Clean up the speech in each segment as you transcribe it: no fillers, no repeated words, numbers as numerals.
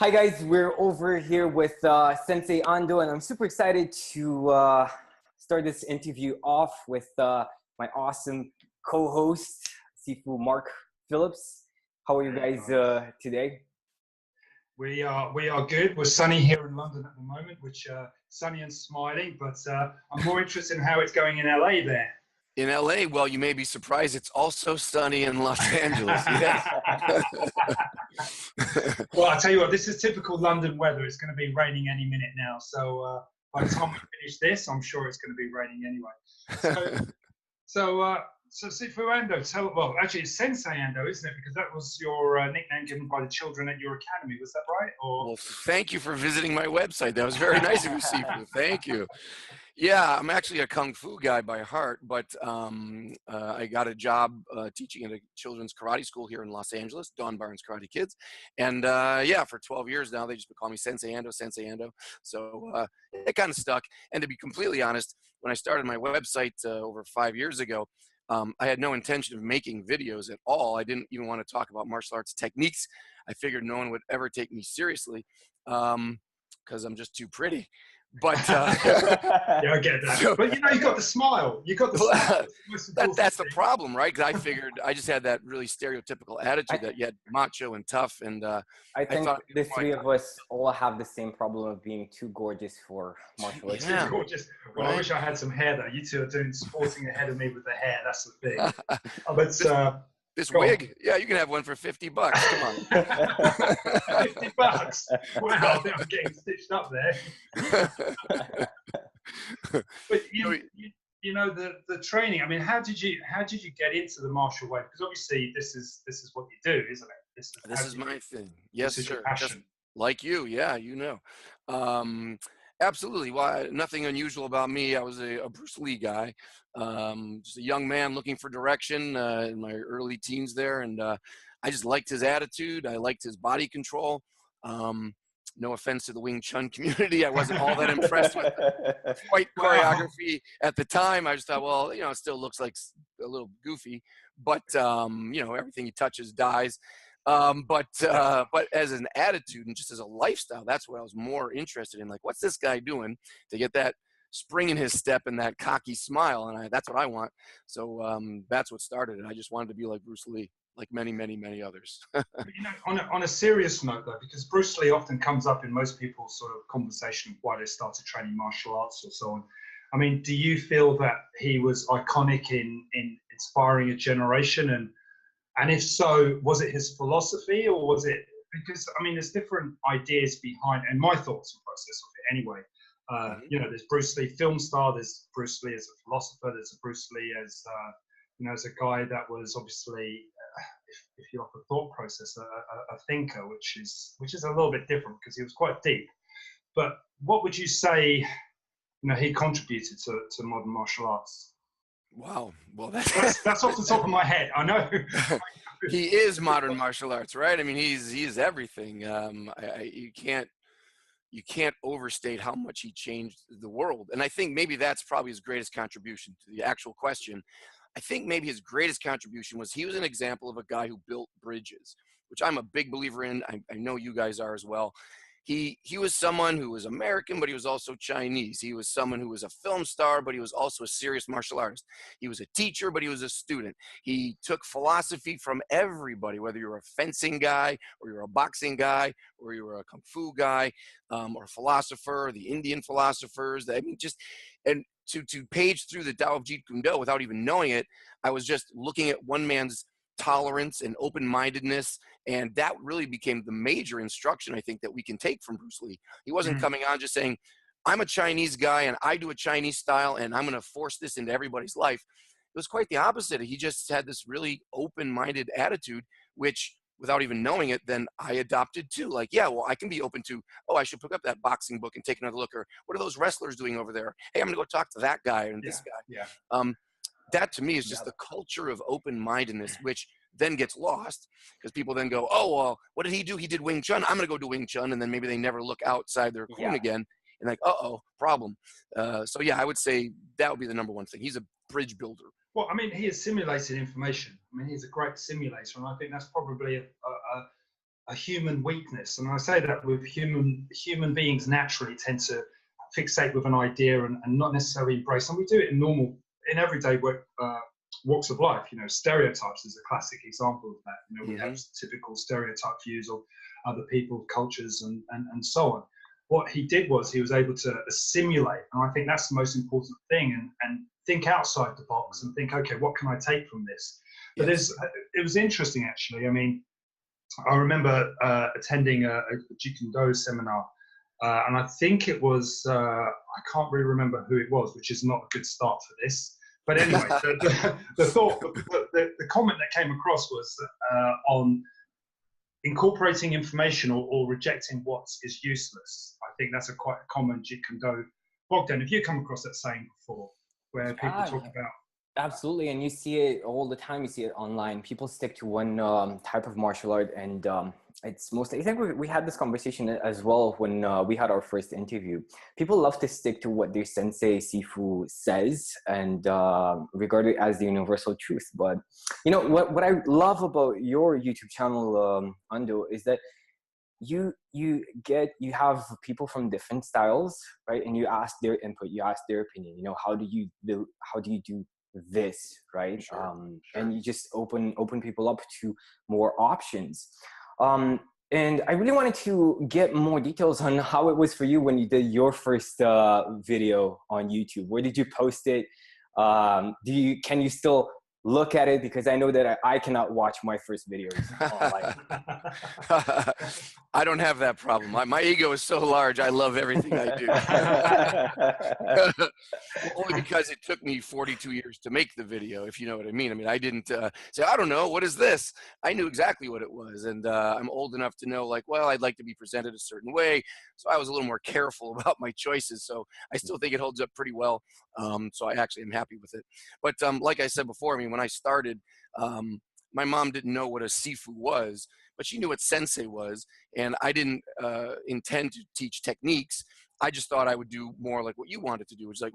Hi guys, we're over here with Sensei Ando, and I'm super excited to start this interview off with my awesome co-host, Sifu Mark Phillips. How are you guys today? We are good. We're sunny here in London at the moment, which sunny and smiling. But I'm more interested in how it's going in LA there. In LA, well, you may be surprised. It's also sunny in Los Angeles. Yes. Well, I'll tell you what. This is typical London weather. It's going to be raining any minute now. So by the time we finish this, I'm sure it's going to be raining anyway. So Sifu Ando, well, actually it's Sensei Ando, isn't it? Because that was your nickname given by the children at your academy. Was that right? Or... Well, thank you for visiting my website. That was very nice of you, Sifu. Thank you. Yeah, I'm actually a Kung Fu guy by heart, but I got a job teaching at a children's karate school here in Los Angeles, Don Barnes Karate Kids. And yeah, for 12 years now, they just call me Sensei Ando, Sensei Ando. So it kind of stuck. And to be completely honest, when I started my website over 5 years ago, I had no intention of making videos at all. I didn't even want to talk about martial arts techniques. I figured no one would ever take me seriously because I'm just too pretty. But yeah, I get that. So, but you know, you got the smile. You got the smile. That's the problem, right? Because I figured I just had that really stereotypical attitude that you had macho and tough. And I think the three of us all have the same problem of being too gorgeous for martial arts. Yeah. Too gorgeous. Well, right? I wish I had some hair though. You two are sporting ahead of me with the hair. That's the thing. But this wig, yeah, you can have one for $50. Come on. $50. Wow, I'm getting stitched up there. But you know the training. I mean, how did you get into the martial way? Because obviously this is what you do, isn't it? This is my thing. Yes, sir. Just like you, yeah, you know. Absolutely. Well, nothing unusual about me. I was a Bruce Lee guy, just a young man looking for direction in my early teens there. And I just liked his attitude. I liked his body control. No offense to the Wing Chun community. I wasn't all that impressed with the fight choreography at the time. I just thought, well, you know, it still looks like a little goofy, but, you know, everything he touches dies. But as an attitude and just as a lifestyle, that's what I was more interested in. Like, what's this guy doing to get that spring in his step and that cocky smile? And that's what I want. So that's what started it. I just wanted to be like Bruce Lee, like many, many, many others. You know, on a serious note though, because Bruce Lee often comes up in most people's sort of conversation why they started training martial arts or so on. I mean, do you feel that he was iconic in inspiring a generation? And if so, was it his philosophy or was it, because, I mean, there's different ideas behind, and my thoughts and process of it anyway. You know, there's Bruce Lee film star, there's Bruce Lee as a philosopher, there's a Bruce Lee as, you know, as a guy that was obviously, if you like a thought process, a thinker, which is a little bit different because he was quite deep. But what would you say, you know, he contributed to modern martial arts? Wow. Well, that's off the top of my head. I know. He is modern martial arts, right? I mean, he's everything. You can't overstate how much he changed the world. And I think maybe that's probably his greatest contribution to the actual question. I think maybe his greatest contribution was he was an example of a guy who built bridges, which I'm a big believer in. I know you guys are as well. He was someone who was American, but he was also Chinese. He was someone who was a film star, but he was also a serious martial artist. He was a teacher, but he was a student. He took philosophy from everybody, whether you're a fencing guy or you're a boxing guy or you're a kung fu guy or a philosopher, the Indian philosophers. I mean, just and to page through the Tao of Jeet Kune Do without even knowing it, I was just looking at one man's tolerance and open-mindedness, and that really became the major instruction I think that we can take from Bruce Lee. He wasn't coming on just saying, I'm a Chinese guy and I do a Chinese style and I'm going to force this into everybody's life. It was quite the opposite. He just had this really open-minded attitude, which without even knowing it, then I adopted too. Like, yeah, well, I can be open to, oh, I should pick up that boxing book and take another look, or what are those wrestlers doing over there? Hey, I'm going to go talk to that guy and this guy. Yeah. That to me is just the culture of open-mindedness, which then gets lost because people then go, oh, well, what did he do? He did Wing Chun. I'm going to go do Wing Chun. And then maybe they never look outside their kung again and like, uh-oh, problem. So yeah, I would say that would be the number one thing. He's a bridge builder. Well, I mean, he has simulated information. I mean, he's a great simulator. And I think that's probably a human weakness. And I say that with human beings naturally tend to fixate with an idea and not necessarily embrace. And we do it in everyday walks of life. You know, stereotypes is a classic example of that. You know, we have typical stereotype views of other people, cultures, and so on. What he did was he was able to assimilate, and I think that's the most important thing, and think outside the box and think, okay, what can I take from this? But it was interesting, actually. I mean, I remember attending a Jeet Kune Do seminar, and I think it was, I can't really remember who it was, which is not a good start for this. But anyway, the comment that came across was on incorporating information or rejecting what is useless. I think that's quite a common Jeet Kune Do. Bogdan, have you come across that saying before, where people talk about? Absolutely, and you see it all the time. You see it online. People stick to one type of martial art, and it's mostly. I think we had this conversation as well when we had our first interview. People love to stick to what their sensei Sifu says and regard it as the universal truth. But you know what I love about your YouTube channel, Ando, is that you have people from different styles, right? And you ask their input, you ask their opinion. You know, how do you do this, right? Sure. And you just open people up to more options. And I really wanted to get more details on how it was for you when you did your first video on YouTube. Where did you post it? Can you still look at it? Because I know that I cannot watch my first videos online. I don't have that problem. My ego is so large. I love everything I do. Only because it took me 42 years to make the video, if you know what I mean. I mean, I didn't say, I don't know, what is this? I knew exactly what it was. And I'm old enough to know, like, well, I'd like to be presented a certain way. So I was a little more careful about my choices. So I still think it holds up pretty well. So I actually am happy with it. But like I said before, I mean, when I started, my mom didn't know what a Sifu was, but she knew what Sensei was. And I didn't intend to teach techniques. I just thought I would do more like what you wanted to do, which is like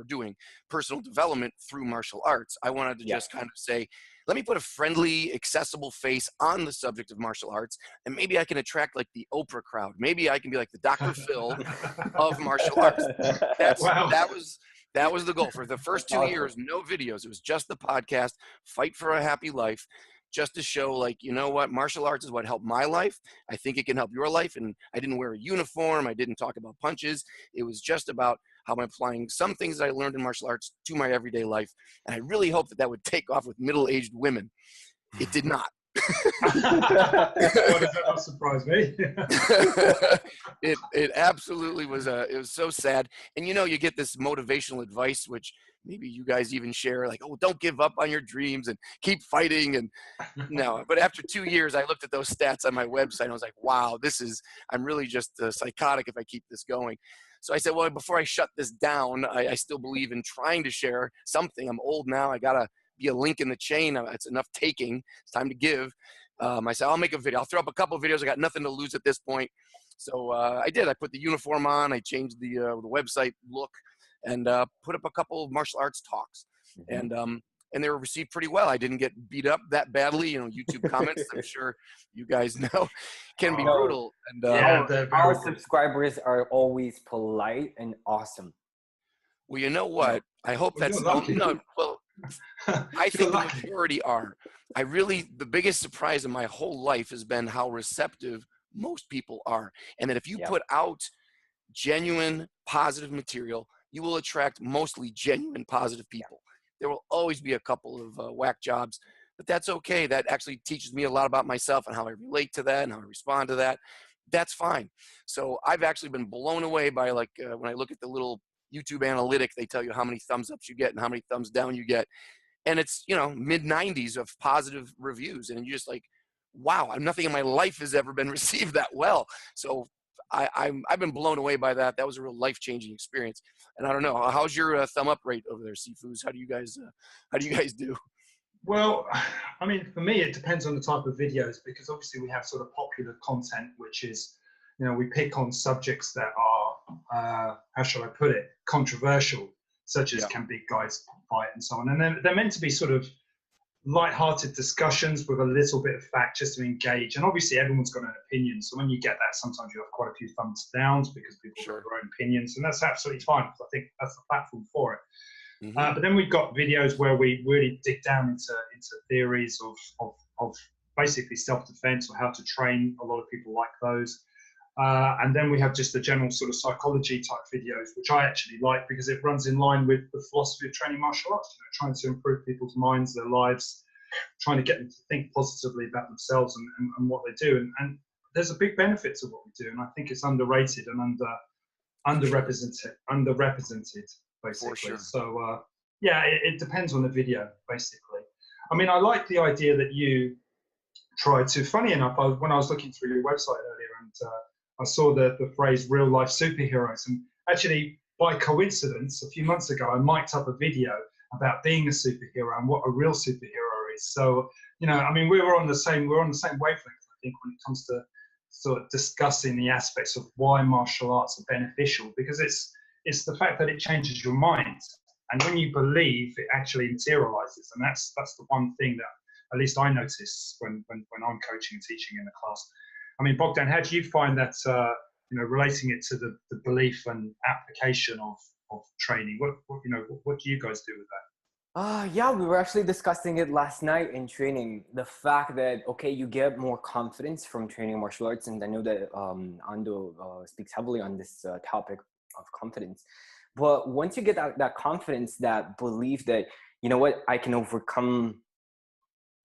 doing personal development through martial arts. I wanted to just kind of say, let me put a friendly, accessible face on the subject of martial arts, and maybe I can attract like the Oprah crowd. Maybe I can be like the Dr. Phil of martial arts. That was the goal. For the first 2 years, no videos. It was just the podcast, Fight for a Happy Life, just to show, like, you know what, martial arts is what helped my life. I think it can help your life. And I didn't wear a uniform. I didn't talk about punches. It was just about how I'm applying some things that I learned in martial arts to my everyday life. And I really hoped that would take off with middle-aged women. It did not. Why does that not surprise me? It absolutely was it was so sad. And you know, you get this motivational advice, which maybe you guys even share, like, oh, don't give up on your dreams and keep fighting. And no, but after 2 years, I looked at those stats on my website and I was like, wow, I'm really just psychotic if I keep this going. So I said, well, before I shut this down, I still believe in trying to share something. I'm old now. I gotta be a link in the chain. It's enough taking. It's time to give. I said, I'll make a video. I'll throw up a couple of videos. I got nothing to lose at this point. So I did. I put the uniform on. I changed the website look and put up a couple of martial arts talks. Mm-hmm. And they were received pretty well. I didn't get beat up that badly. You know, YouTube comments, I'm sure you guys know, can be brutal. And our subscribers are always polite and awesome. Well, you know what? I hope that's no. Well, I think the majority are. The biggest surprise in my whole life has been how receptive most people are. And that if you put out genuine, positive material, you will attract mostly genuine, positive people. There will always be a couple of whack jobs, but that's okay. That actually teaches me a lot about myself and how I relate to that and how I respond to that. That's fine. So I've actually been blown away by, like, when I look at the little YouTube analytic, they tell you how many thumbs ups you get and how many thumbs down you get. And it's, you know, mid-90s of positive reviews. And you're just like, wow, nothing in my life has ever been received that well. So I've been blown away by that. That was a real life-changing experience. And I don't know, how's your thumb up rate over there, Sifus? How do you guys do? Well, I mean, for me, it depends on the type of videos, because obviously we have sort of popular content, which is, you know, we pick on subjects that are, how shall I put it, controversial, such as can big guys fight and so on. And they're meant to be sort of light-hearted discussions with a little bit of fact just to engage. And obviously everyone's got an opinion. So when you get that, sometimes you have quite a few thumbs downs because people have their own opinions, and that's absolutely fine. I think that's the platform for it. But then we've got videos where we really dig down into theories of basically self-defense or how to train. A lot of people like those. And then we have just the general sort of psychology type videos, which I actually like because it runs in line with the philosophy of training martial arts, trying to improve people's minds, their lives, trying to get them to think positively about themselves and what they do. And there's a big benefit to what we do. And I think it's underrated and underrepresented, basically. For sure. So, yeah, it depends on the video, basically. I mean, I like the idea that you try to, funny enough, when I was looking through your website earlier and I saw the phrase real life superheroes, and actually by coincidence a few months ago I mic'd up a video about being a superhero and what a real superhero is. So I mean we're on the same wavelength, I think, when it comes to sort of discussing the aspects of why martial arts are beneficial, because it's the fact that it changes your mind, and when you believe, it actually materializes. And that's the one thing that at least I notice when I'm coaching and teaching in a class. I mean, Bogdan, how do you find that, relating it to the belief and application of training? What do you guys do with that? Yeah, we were actually discussing it last night in training. The fact that, okay, you get more confidence from training martial arts. And I know that Ando speaks heavily on this topic of confidence. But once you get that confidence, that belief that, you know what, I can overcome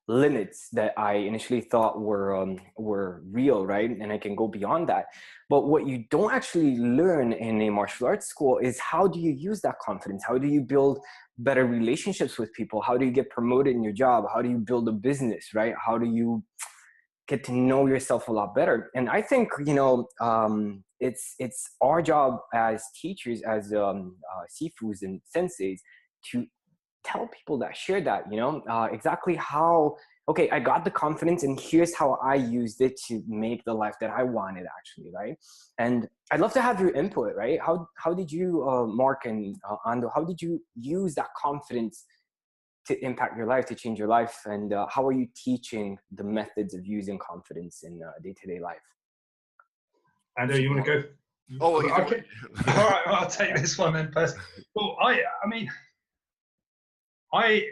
limits that I initially thought were real, right? And I can go beyond that. But what you don't actually learn in a martial arts school is how do you use that confidence? How do you build better relationships with people? How do you get promoted in your job? How do you build a business, right? How do you get to know yourself a lot better? And I think, it's our job as teachers, as sifus and senseis, to tell people that, share that, exactly how, okay, I got the confidence and here's how I used it to make the life that I wanted, actually, right? And I'd love to have your input, right? How did you, Mark and Ando, how did you use that confidence to impact your life, to change your life? And how are you teaching the methods of using confidence in day-to-day life? Ando, you want to go? Oh, well, okay. All right, I'll take this one then first. Well, I mean, I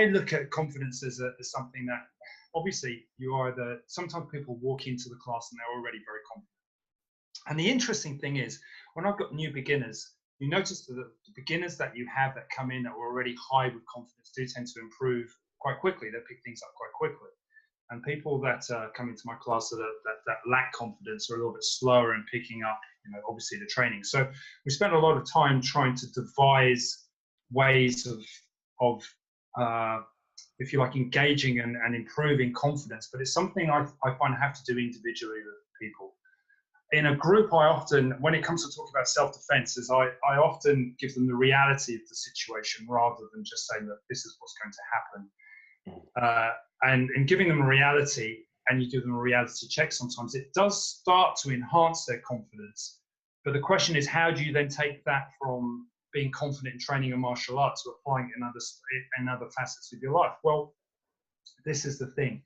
look at confidence as something that, obviously, sometimes people walk into the class and they're already very confident. And the interesting thing is, when I've got new beginners, you notice that the beginners that you have that come in that are already high with confidence do tend to improve quite quickly. They pick things up quite quickly. And people that come into my class that lack confidence are a little bit slower in picking up, obviously the training. So we spent a lot of time trying to devise ways of if you like, engaging and improving confidence. But it's something I find I have to do individually with people. In a group, I often, when it comes to talking about self-defense, is I often give them the reality of the situation rather than just saying that this is what's going to happen. And in giving them a reality, and you give them a reality check sometimes, it does start to enhance their confidence. But the question is, how do you then take that from being confident in training a martial arts to applying it in other facets of your life? Well, this is the thing.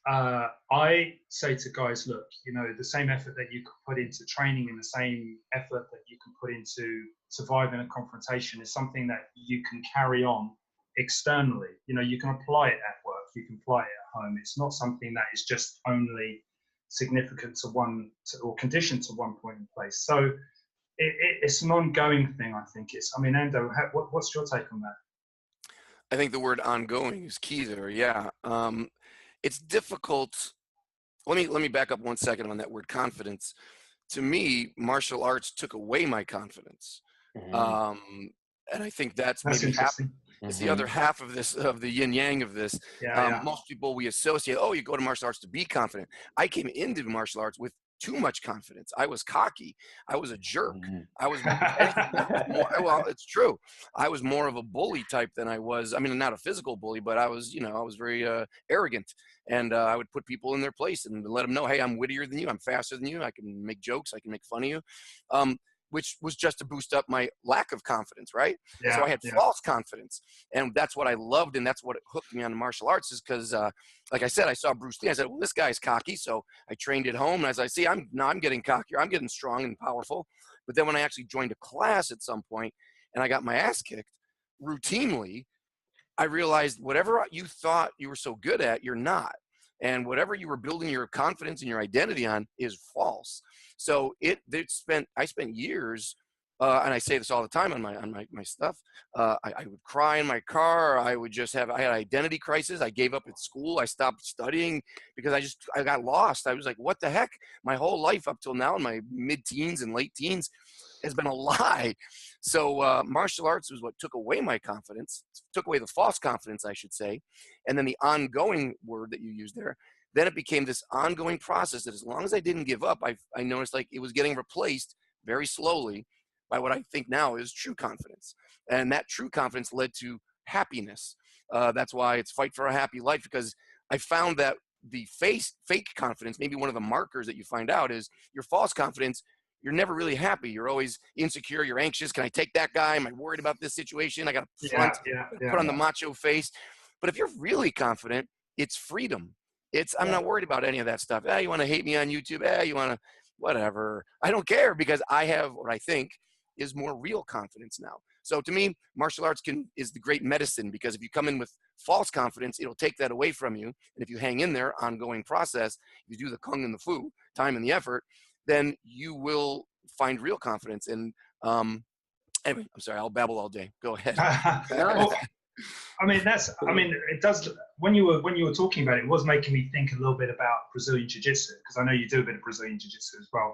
I say to guys, look, the same effort that you could put into training and the same effort that you can put into surviving a confrontation is something that you can carry on externally. You can apply it at work, you can apply it at home. It's not something that is just only significant to or conditioned to one point in place. So it's an ongoing thing, I think. Ando, what's your take on that? I think the word ongoing is key there. Yeah. It's difficult. Let me back up 1 second on that word confidence. To me, martial arts took away my confidence. And I think that's maybe interesting. It's the other half of this, of the yin yang of this. Yeah. Most people we associate, you go to martial arts to be confident. I came into martial arts with too much confidence. I was cocky. I was a jerk. I was well, it's true. I was more of a bully type than I was. I mean, not a physical bully, but I was, I was very arrogant, and I would put people in their place and let them know, hey, I'm wittier than you. I'm faster than you. I can make jokes. I can make fun of you. which was just to boost up my lack of confidence, right? Yeah, So I had yeah. false confidence. And that's what I loved, and that's what hooked me on the martial arts, is because, like I said, I saw Bruce Lee. I said, well, this guy's cocky. So I trained at home. And as I see, I'm getting cockier. I'm getting strong and powerful. But then when I actually joined a class at some point and I got my ass kicked routinely, I realized whatever you thought you were so good at, you're not. And whatever you were building your confidence and your identity on is false. So I spent years, and I say this all the time on my stuff. I would cry in my car. I had identity crisis. I gave up at school. I stopped studying because I got lost. I was like, what the heck? My whole life up till now, in my mid-teens and late teens, has been a lie. So martial arts was what took away my confidence, took away the false confidence, I should say. And then the ongoing word that you used there, then it became this ongoing process that as long as I didn't give up, I noticed like it was getting replaced very slowly by what I think now is true confidence. And that true confidence led to happiness. That's why it's Fight for a Happy Life, because I found that the fake confidence, maybe one of the markers that you find out is your false confidence. You're never really happy. You're always insecure. You're anxious. Can I take that guy? Am I worried about this situation? I got to front, put on the macho face. But if you're really confident, it's freedom. I'm not worried about any of that stuff. You want to hate me on YouTube? You want to, whatever. I don't care, because I have what I think is more real confidence now. So to me, martial arts is the great medicine, because if you come in with false confidence, it'll take that away from you. And if you hang in there, ongoing process, if you do the kung and the fu, time and the effort, then you will find real confidence. And anyway, I'm sorry, I'll babble all day. Go ahead. Well, it does. When you were talking about it, it was making me think a little bit about Brazilian Jiu-Jitsu, because I know you do a bit of Brazilian Jiu-Jitsu as well.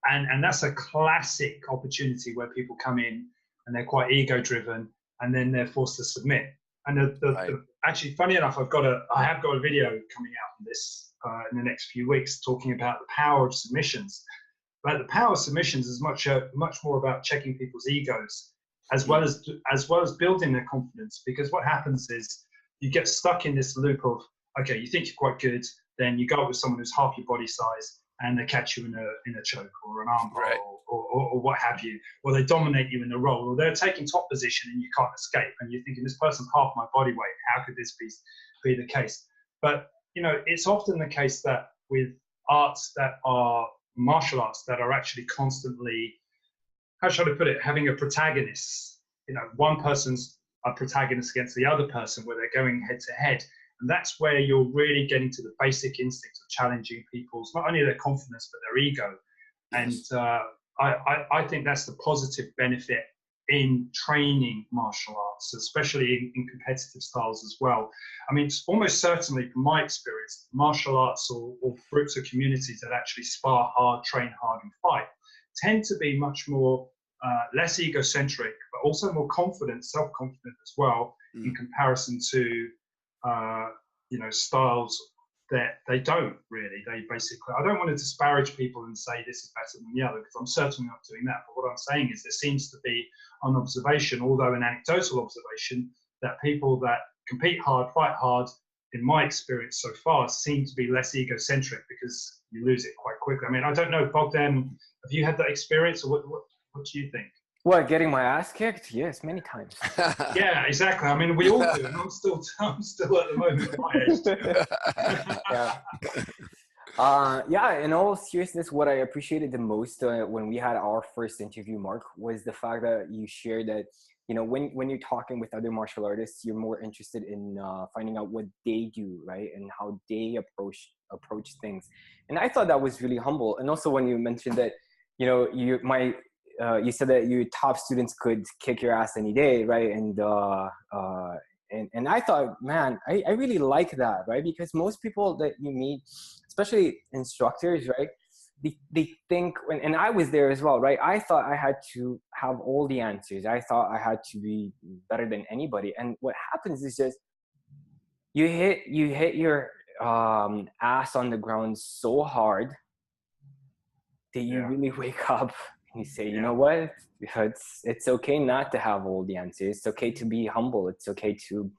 And that's a classic opportunity where people come in and they're quite ego-driven, and then they're forced to submit. And actually, funny enough, I have got a video coming out on this in the next few weeks, talking about the power of submissions. But the power of submissions is much more about checking people's egos, as well as building their confidence. Because what happens is you get stuck in this loop of, okay, you think you're quite good, then you go up with someone who's half your body size, and they catch you in a choke or an arm roll, or what have you, or they dominate you in a roll, or they're taking top position and you can't escape, and you're thinking, this person's half my body weight, how could this be the case? But it's often the case that with arts that are martial arts that are actually constantly, how should I put it, having a protagonist. One person's a protagonist against the other person, where they're going head to head. And that's where you're really getting to the basic instinct of challenging people's, not only their confidence, but their ego. And I think that's the positive benefit in training martial arts, especially in competitive styles as well. I mean, it's almost certainly, from my experience, martial arts or groups or communities that actually spar hard, train hard, and fight tend to be much more less egocentric, but also more confident, self-confident as well, in comparison to styles that they don't really. They basically, I don't want to disparage people and say this is better than the other, because I'm certainly not doing that. But what I'm saying is there seems to be an observation, although an anecdotal observation, that people that compete hard, fight hard, in my experience so far, seem to be less egocentric, because you lose it quite quickly. I mean, I don't know, Bogdan, have you had that experience, or what do you think? What, getting my ass kicked? Yes, many times. Yeah, exactly. I mean, we all do, and I'm still at the moment at my age. Yeah, in all seriousness, what I appreciated the most when we had our first interview, Mark, was the fact that you shared that, when you're talking with other martial artists, you're more interested in finding out what they do, right? And how they approach things. And I thought that was really humble. And also when you mentioned that, you said that your top students could kick your ass any day, right? And I thought, man, I really like that, right? Because most people that you meet, especially instructors, right? They think, and I was there as well, right? I thought I had to have all the answers. I thought I had to be better than anybody. And what happens is just you hit your ass on the ground so hard that you really wake up. You say, you know what? It's okay not to have all the answers. It's okay to be humble. It's okay to,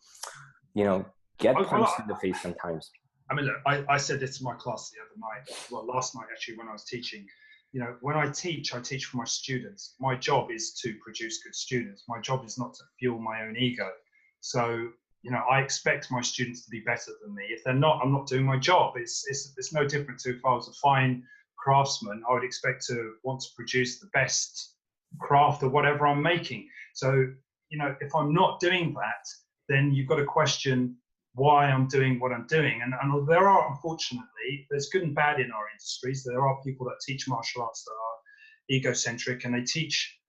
get punched in the face sometimes. I mean, look, I said this to my class the other night, last night actually, when I was teaching. when I teach for my students. My job is to produce good students. My job is not to fuel my own ego. So, I expect my students to be better than me. If they're not, I'm not doing my job. It's no different to if I was a fine craftsman, I would expect to want to produce the best craft or whatever I'm making. So, if I'm not doing that, then you've got to question why I'm doing what I'm doing. And there are, unfortunately, there's good and bad in our industries. There are people that teach martial arts that are egocentric, and they teach,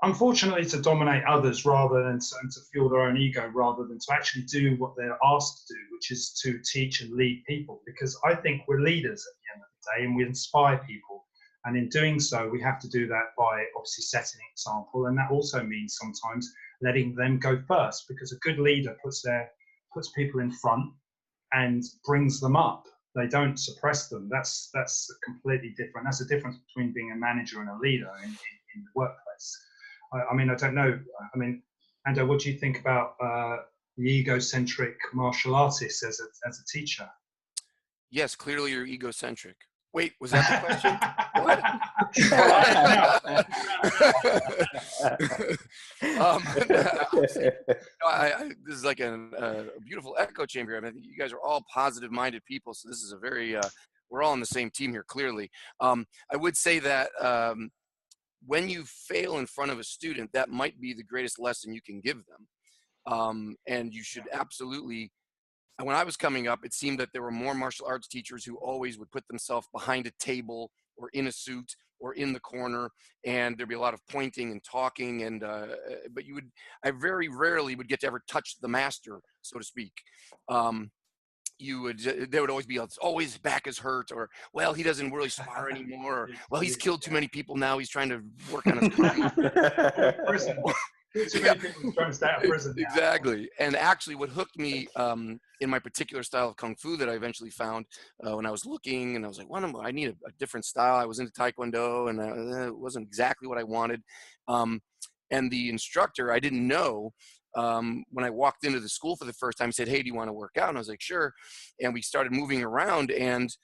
unfortunately, to dominate others rather than to fuel their own ego, rather than to actually do what they're asked to do, which is to teach and lead people. Because I think we're leaders at the end of the day, and we inspire people. And in doing so, we have to do that by obviously setting an example. And that also means sometimes letting them go first, because a good leader puts people in front and brings them up. They don't suppress them. That's completely different. That's the difference between being a manager and a leader in the workplace. I don't know. Ando, what do you think about the egocentric martial artist as a teacher? Yes, clearly you're egocentric. Wait, was that the question? This is like a beautiful echo chamber. I mean, you guys are all positive-minded people, so this is a very we're all on the same team here. Clearly, I would say that when you fail in front of a student, that might be the greatest lesson you can give them, and you should absolutely. And when I was coming up, it seemed that there were more martial arts teachers who always would put themselves behind a table or in a suit or in the corner, and there'd be a lot of pointing and talking. And but I very rarely would get to ever touch the master, so to speak. There would always be, it's always back is hurt, or well, he doesn't really spar anymore, or well, he's killed too many people now, he's trying to work on his prison. Too many people trying to stay out of prison now. Exactly. And actually what hooked me in my particular style of Kung Fu that I eventually found when I was looking, and I was like, I need a different style. I was into Taekwondo, and it wasn't exactly what I wanted. And the instructor, I didn't know, when I walked into the school for the first time, he said, "Hey, do you want to work out?" And I was like, "Sure." And we started moving around, and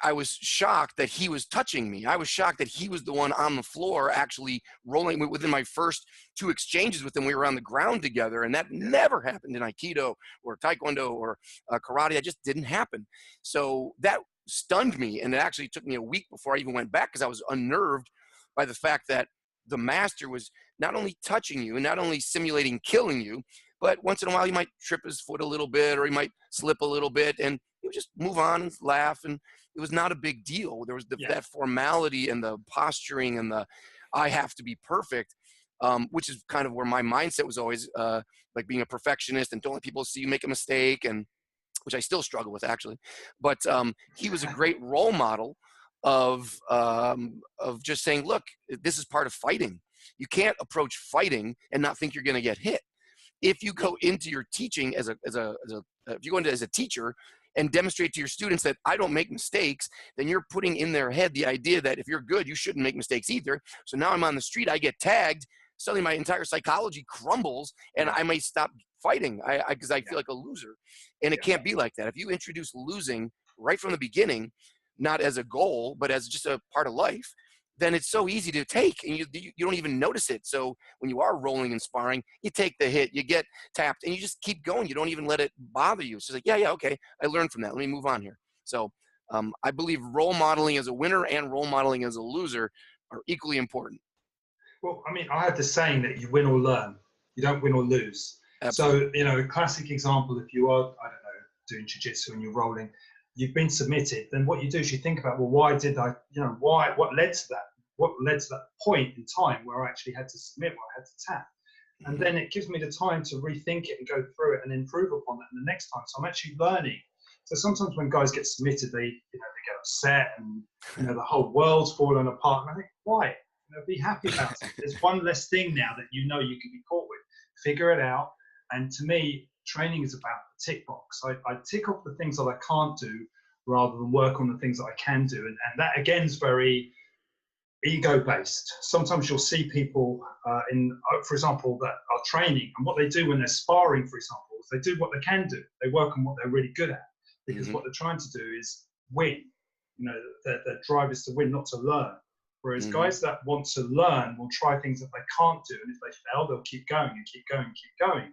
I was shocked that he was touching me. I was shocked that he was the one on the floor actually rolling. Within my first 2 exchanges with him, we were on the ground together, and that never happened in Aikido or Taekwondo or karate. That just didn't happen. So that stunned me, and it actually took me a week before I even went back, because I was unnerved by the fact that the master was not only touching you and not only simulating killing you, but once in a while he might trip his foot a little bit, or he might slip a little bit, and he would just move on and laugh, and it was not a big deal. There was that formality and the posturing and the I have to be perfect, which is kind of where my mindset was always, like being a perfectionist and don't let people see you make a mistake, and which I still struggle with actually. But he was a great role model of just saying, look, this is part of fighting. You can't approach fighting and not think you're going to get hit. If you go into your teaching if you go into as a teacher and demonstrate to your students that I don't make mistakes, then you're putting in their head the idea that if you're good, you shouldn't make mistakes either. So now I'm on the street, I get tagged, suddenly my entire psychology crumbles, and I may stop fighting because I feel like a loser. And it can't be like that. If you introduce losing right from the beginning, not as a goal, but as just a part of life, then it's so easy to take, and you don't even notice it. So when you are rolling and sparring, you take the hit, you get tapped, and you just keep going. You don't even let it bother you. It's just like, yeah, okay, I learned from that. Let me move on here. So I believe role modeling as a winner and role modeling as a loser are equally important. Well, I mean, I have the saying that you win or learn. You don't win or lose. Absolutely. So, a classic example, if you are, I don't know, doing jiu-jitsu and you're rolling, you've been submitted, then what you do is you think about, well, why did I, what led to that? What led to that point in time where I actually had to submit, where I had to tap? And then it gives me the time to rethink it and go through it and improve upon that the next time. So I'm actually learning. So sometimes when guys get submitted, they get upset and, the whole world's falling apart. And I think, why? Be happy about it. There's one less thing now that you can be caught with. Figure it out. And to me, training is about the tick box. I tick off the things that I can't do rather than work on the things that I can do. And that, again, is very ego-based. Sometimes you'll see people for example, that are training, and what they do when they're sparring, for example, is they do what they can do. They work on what they're really good at, because what they're trying to do is win. You know, their drive is to win, not to learn. Whereas Mm-hmm. guys that want to learn will try things that they can't do, and if they fail, they'll keep going and keep going and keep going.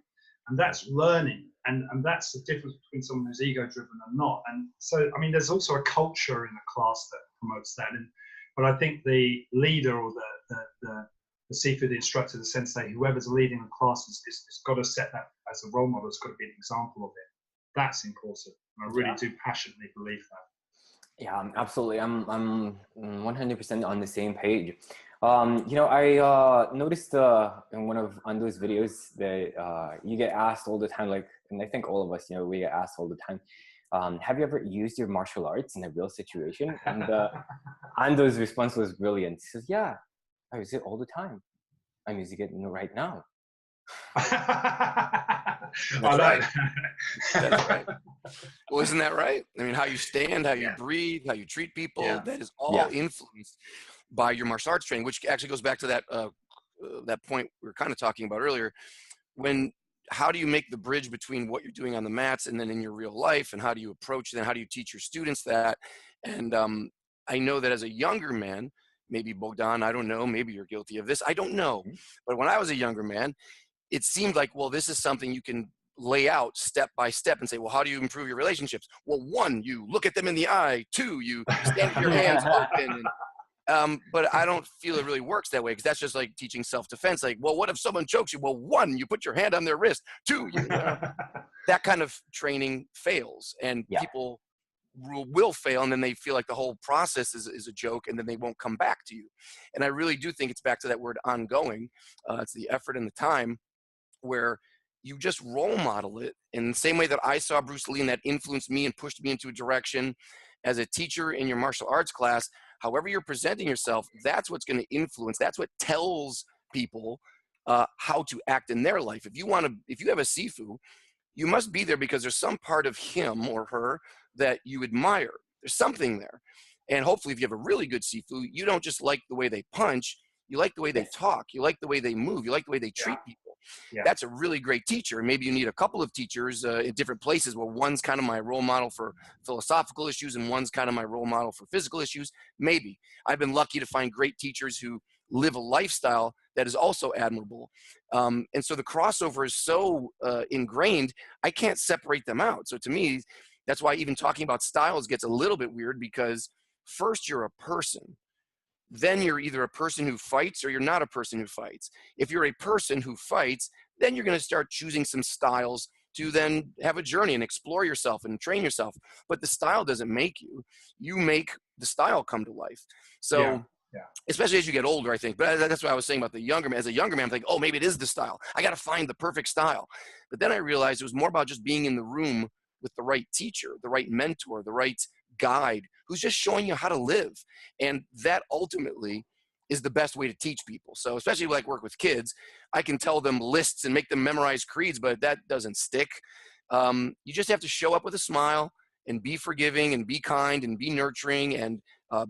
And that's learning, and that's the difference between someone who's ego-driven and not. And so, I mean, there's also a culture in the class that promotes that. But I think the leader or the seafood instructor, the sensei, whoever's leading the class has got to set that as a role model. It's got to be an example of it. That's important. And I really do passionately believe that. Yeah, absolutely. I'm 100% on the same page. You know, I noticed in one of Ando's videos that you get asked all the time, like, and I think all of us, you know, we get asked all the time, have you ever used your martial arts in a real situation? And Ando's response was brilliant. He says, yeah, I use it all the time. I'm using it right now. That's right. That's right. Well, isn't that right? I mean, how you stand, how you breathe, how you treat people, that is all influenced by your martial arts training, which actually goes back to that point we were kind of talking about earlier. How do you make the bridge between what you're doing on the mats and then in your real life, and how do you approach that? How do you teach your students that? And I know that as a younger man, maybe Bogdan, I don't know, maybe you're guilty of this, I don't know. But when I was a younger man, it seemed like, well, this is something you can lay out step by step and say, well, how do you improve your relationships? Well, 1, you look at them in the eye. 2, you stand with your hands open. But I don't feel it really works that way, because that's just like teaching self-defense. Like, well, what if someone chokes you? Well, 1, you put your hand on their wrist. 2, that kind of training fails, and people will fail, and then they feel like the whole process is a joke, and then they won't come back to you. And I really do think it's back to that word ongoing. It's the effort and the time, where you just role model it in the same way that I saw Bruce Lee, and that influenced me and pushed me into a direction as a teacher in your martial arts class. However you're presenting yourself, that's what's going to influence. That's what tells people how to act in their life. If you have a Sifu, you must be there because there's some part of him or her that you admire. There's something there. And hopefully if you have a really good Sifu, you don't just like the way they punch, you like the way they talk, you like the way they move, you like the way they treat people. That's a really great teacher. And maybe you need a couple of teachers in different places, where one's kind of my role model for philosophical issues and one's kind of my role model for physical issues. Maybe. I've been lucky to find great teachers who live a lifestyle that is also admirable. And so the crossover is so ingrained, I can't separate them out. So to me, that's why even talking about styles gets a little bit weird, because first you're a person. Then you're either a person who fights or you're not a person who fights. If you're a person who fights, then you're going to start choosing some styles to then have a journey and explore yourself and train yourself. But the style doesn't make you. You make the style come to life. So especially as you get older, I think. But that's what I was saying about the younger man. As a younger man, I'm thinking, oh, maybe it is the style. I got to find the perfect style. But then I realized it was more about just being in the room with the right teacher, the right mentor, the right guide who's just showing you how to live. And that ultimately is the best way to teach people. So especially like work with kids, I can tell them lists and make them memorize creeds, but that doesn't stick. You just have to show up with a smile and be forgiving and be kind and be nurturing and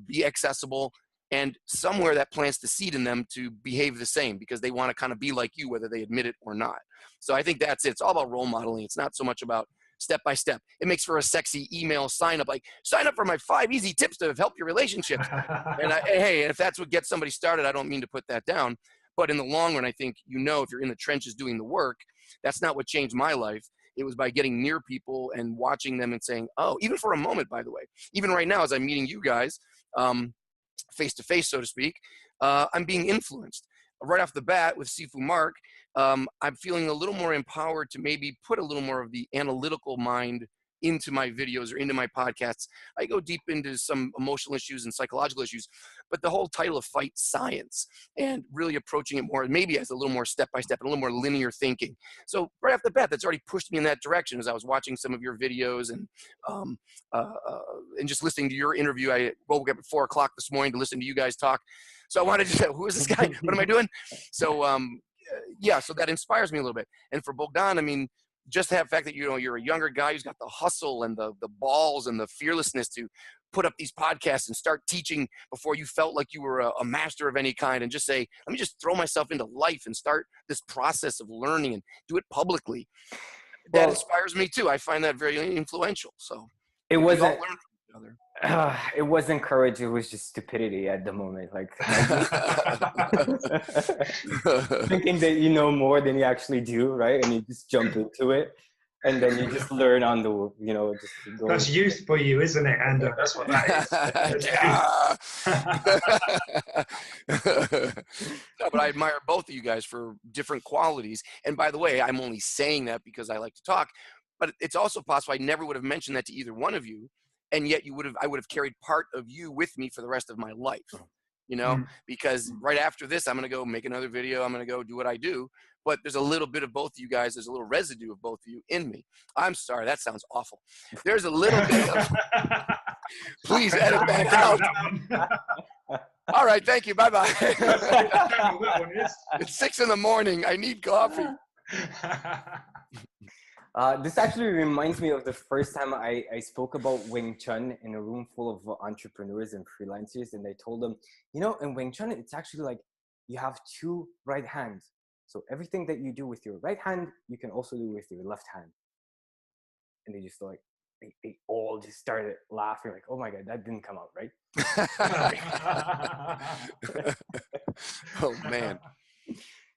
be accessible. And somewhere that plants the seed in them to behave the same, because they want to kind of be like you, whether they admit it or not. So I think that's it. It's all about role modeling. It's not so much about step by step. It makes for a sexy email sign up, like sign up for my 5 easy tips to help your relationships. And hey, if that's what gets somebody started, I don't mean to put that down. But in the long run, I think, if you're in the trenches doing the work, that's not what changed my life. It was by getting near people and watching them and saying, oh, even for a moment, by the way, even right now, as I'm meeting you guys, face to face, so to speak, I'm being influenced. Right off the bat with Sifu Mark, I'm feeling a little more empowered to maybe put a little more of the analytical mind into my videos or into my podcasts. I go deep into some emotional issues and psychological issues, but the whole title of Fight Science, and really approaching it more, maybe as a little more step-by-step and a little more linear thinking. So right off the bat, that's already pushed me in that direction as I was watching some of your videos and just listening to your interview. I woke up at 4 o'clock this morning to listen to you guys talk. So I wanted to say, who is this guy? What am I doing? So so that inspires me a little bit. And for Bogdan, I mean, just the fact that you're a younger guy who's got the hustle and the balls and the fearlessness to put up these podcasts and start teaching before you felt like you were a master of any kind, and just say, let me just throw myself into life and start this process of learning and do it publicly. That inspires me too. I find that very influential. So it wasn't. It wasn't courage, it was just stupidity at the moment. Like thinking that you know more than you actually do, right? And you just jump into it, and then you just learn on the, you know, just go. That's youth for you, isn't it, Ando? That's what that is. No, but I admire both of you guys for different qualities. And by the way, I'm only saying that because I like to talk, but it's also possible I never would have mentioned that to either one of you, and yet I would have carried part of you with me for the rest of my life, you know, because right after this, I'm going to go make another video. I'm going to go do what I do, but there's a little bit of both of you guys. There's a little residue of both of you in me. I'm sorry. That sounds awful. There's a little bit of, please edit that out. All right. Thank you. Bye-bye. It's 6 a.m. I need coffee. This actually reminds me of the first time I spoke about Wing Chun in a room full of entrepreneurs and freelancers. And I told them, you know, in Wing Chun, it's actually like you have 2 right hands. So everything that you do with your right hand, you can also do with your left hand. And they just like, they all just started laughing like, oh my God, that didn't come out right. Oh man.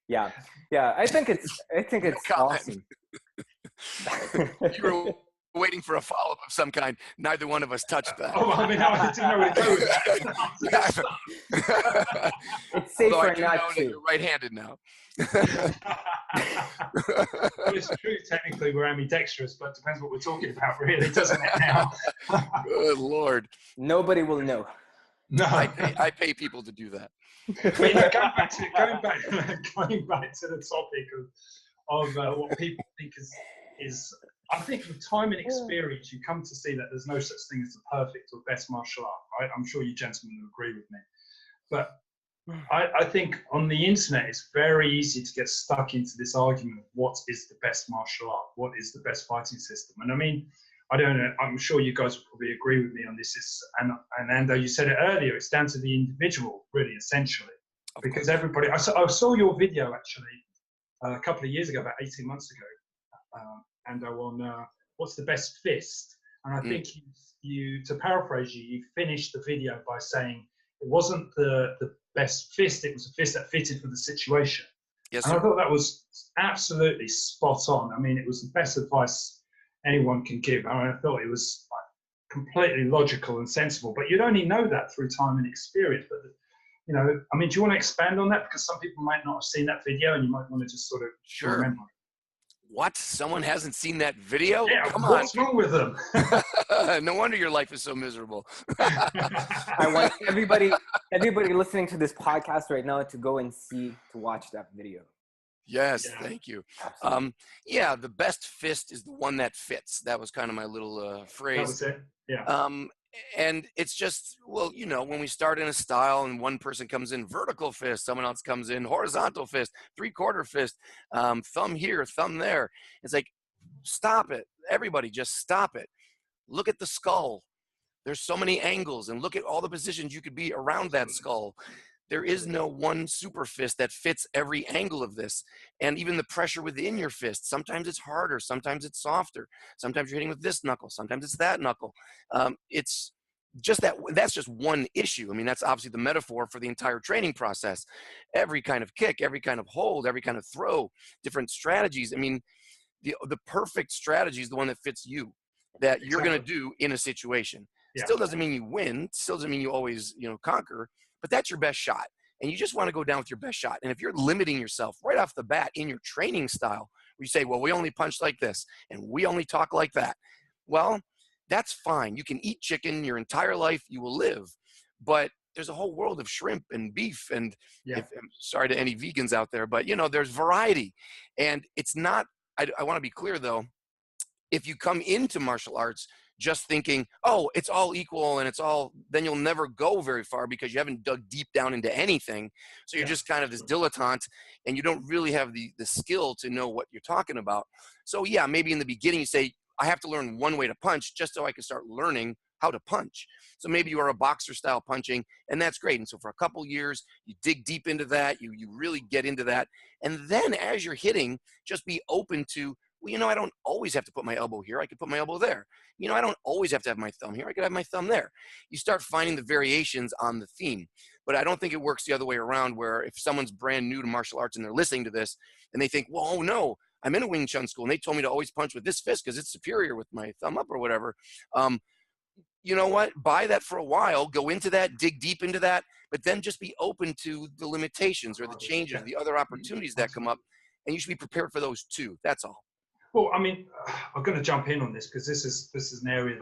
Yeah. I think it's awesome. You were waiting for a follow-up of some kind. Neither one of us touched that. Oh, I mean, I didn't know where to go with that. It's safer not to. You're right-handed now. Well, it's true, technically, we're ambidextrous, but it depends what we're talking about, really, doesn't it now? Good Lord. Nobody will know. No. I pay people to do that. But, you know, going back to the topic of what people think is I think with time and experience, you come to see that there's no such thing as the perfect or best martial art, right? I'm sure you gentlemen will agree with me. But I think on the internet, it's very easy to get stuck into this argument of what is the best martial art, what is the best fighting system. And I mean, I don't know, I'm sure you guys will probably agree with me on this. And Ando, you said it earlier, it's down to the individual, really, essentially. Because everybody, I saw your video actually a couple of years ago, about 18 months ago, Ando, on what's the best fist. And I think you, to paraphrase you finished the video by saying it wasn't the best fist, it was a fist that fitted for the situation. Yes, and sir. I thought that was absolutely spot on. I mean, it was the best advice anyone can give. I mean, I thought it was completely logical and sensible, but you'd only know that through time and experience. But you know, I mean, do you want to expand on that? Because some people might not have seen that video and you might want to just sort of remember. What? Someone hasn't seen that video? Yeah, come what's wrong with them? No wonder your life is so miserable. I want everybody listening to this podcast right now to go and watch that video. Yes, thank you. Yeah, the best fist is the one that fits. That was kind of my little phrase. That was it. Yeah. And it's just, well, you know, when we start in a style and one person comes in vertical fist, someone else comes in horizontal fist, 3/4 fist, thumb here, thumb there. It's like, stop it. Everybody just stop it. Look at the skull. There's so many angles, and look at all the positions you could be around that skull. There is no one super fist that fits every angle of this. And even the pressure within your fist, sometimes it's harder, sometimes it's softer. Sometimes you're hitting with this knuckle, sometimes it's that knuckle. It's just that's just one issue. I mean, that's obviously the metaphor for the entire training process. Every kind of kick, every kind of hold, every kind of throw, different strategies. I mean, the perfect strategy is the one that fits you, that you're going to do in a situation. Yeah. Still doesn't mean you win. Still doesn't mean you always, conquer. But that's your best shot. And you just want to go down with your best shot. And if you're limiting yourself right off the bat in your training style, where you say, well, we only punch like this and we only talk like that. Well, that's fine. You can eat chicken your entire life. You will live. But there's a whole world of shrimp and beef. And I'm sorry to any vegans out there, but, there's variety. And it's not, I want to be clear, though, if you come into martial arts just thinking, oh, it's all equal and then you'll never go very far because you haven't dug deep down into anything. So you're just kind of this dilettante and you don't really have the skill to know what you're talking about. So yeah, maybe in the beginning you say, I have to learn one way to punch just so I can start learning how to punch. So maybe you are a boxer style punching, and that's great. And so for a couple years, you dig deep into that, you really get into that. And then as you're hitting, just be open to Well, you know, I don't always have to put my elbow here. I could put my elbow there. You know, I don't always have to have my thumb here. I could have my thumb there. You start finding the variations on the theme. But I don't think it works the other way around, where if someone's brand new to martial arts and they're listening to this and they think, well, oh no, I'm in a Wing Chun school and they told me to always punch with this fist because it's superior with my thumb up or whatever. You know what? Buy that for a while, go into that, dig deep into that, but then just be open to the limitations or the changes, the other opportunities that come up, and you should be prepared for those too. That's all. Well, I mean, I'm going to jump in on this because this is an area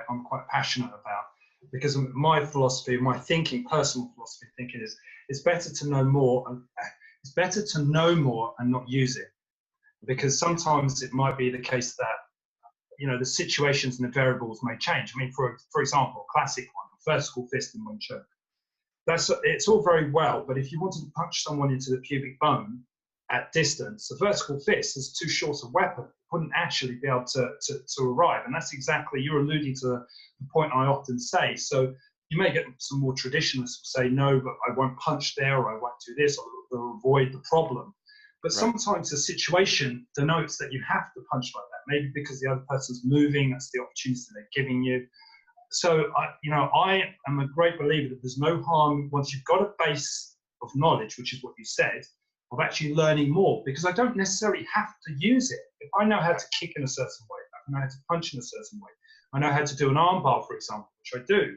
I'm quite passionate about, because my philosophy, my thinking, personal philosophy thinking is it's better to know more and not use it, because sometimes it might be the case that, you know, the situations and the variables may change. I mean, for example, classic one, vertical fist in Wing Chun. It's all very well, but if you wanted to punch someone into the pubic bone at distance, a vertical fist is too short a weapon. It wouldn't actually be able to arrive. And that's exactly, you're alluding to the point I often say. So you may get some more traditionalists who say, no, but I won't punch there, or I won't do this, or they'll avoid the problem. But sometimes the situation denotes that you have to punch like that, maybe because the other person's moving, that's the opportunity they're giving you. So, I am a great believer that there's no harm once you've got a base of knowledge, which is what you said, of actually learning more, because I don't necessarily have to use it. If I know how to kick in a certain way, I know how to punch in a certain way, I know how to do an armbar, for example, which I do,